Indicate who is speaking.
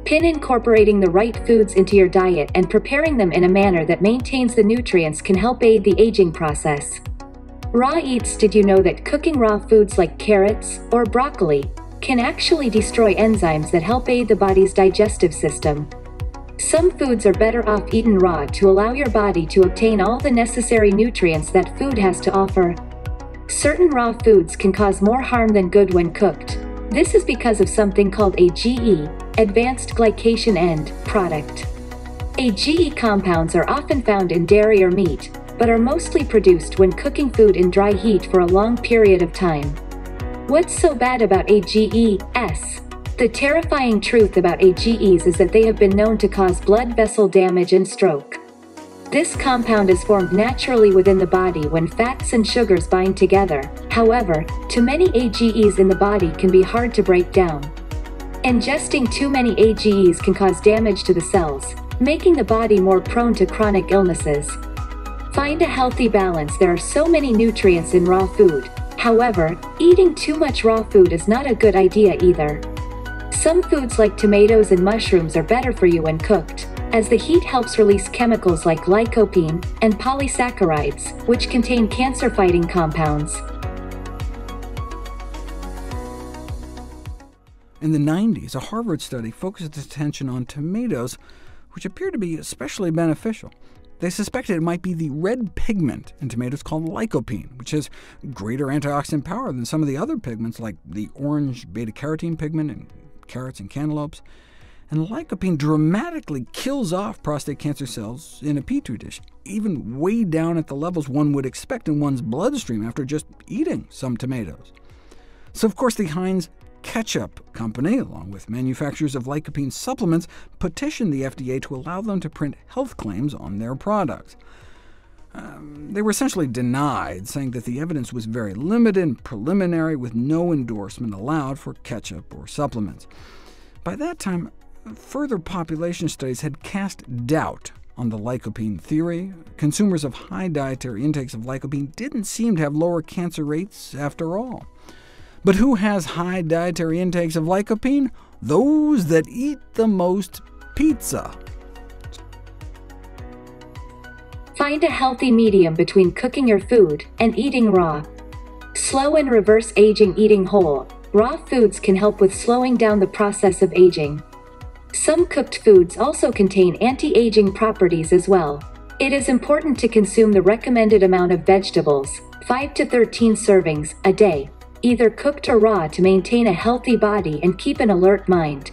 Speaker 1: Pin incorporating the right foods into your diet and preparing them in a manner that maintains the nutrients can help aid the aging process. Raw eats. Did you know that cooking raw foods like carrots or broccoli can actually destroy enzymes that help aid the body's digestive system? Some foods are better off eaten raw to allow your body to obtain all the necessary nutrients that food has to offer. Certain raw foods can cause more harm than good when cooked. This is because of something called AGE, advanced glycation end product. AGE compounds are often found in dairy or meat, but are mostly produced when cooking food in dry heat for a long period of time. What's so bad about AGEs? The terrifying truth about AGEs is that they have been known to cause blood vessel damage and stroke. This compound is formed naturally within the body when fats and sugars bind together. However, too many AGEs in the body can be hard to break down. Ingesting too many AGEs can cause damage to the cells, making the body more prone to chronic illnesses. Find a healthy balance. There are so many nutrients in raw food. However, eating too much raw food is not a good idea either. Some foods like tomatoes and mushrooms are better for you when cooked, as the heat helps release chemicals like lycopene and polysaccharides, which contain cancer-fighting compounds.
Speaker 2: In the 90s, a Harvard study focused its attention on tomatoes, which appeared to be especially beneficial. They suspected it might be the red pigment in tomatoes called lycopene, which has greater antioxidant power than some of the other pigments like the orange beta-carotene pigment in carrots and cantaloupes. And lycopene dramatically kills off prostate cancer cells in a petri dish, even way down at the levels one would expect in one's bloodstream after just eating some tomatoes. So of course the Heinz Ketchup Company, along with manufacturers of lycopene supplements, petitioned the FDA to allow them to print health claims on their products. They were essentially denied, saying that the evidence was very limited and preliminary, with no endorsement allowed for ketchup or supplements. By that time, further population studies had cast doubt on the lycopene theory. Consumers of high dietary intakes of lycopene didn't seem to have lower cancer rates after all. But who has high dietary intakes of lycopene? Those that eat the most pizza.
Speaker 1: Find a healthy medium between cooking your food and eating raw. Slow and reverse aging. Eating whole, raw foods can help with slowing down the process of aging. Some cooked foods also contain anti-aging properties as well. It is important to consume the recommended amount of vegetables, 5 to 13 servings, a day, either cooked or raw, to maintain a healthy body and keep an alert mind.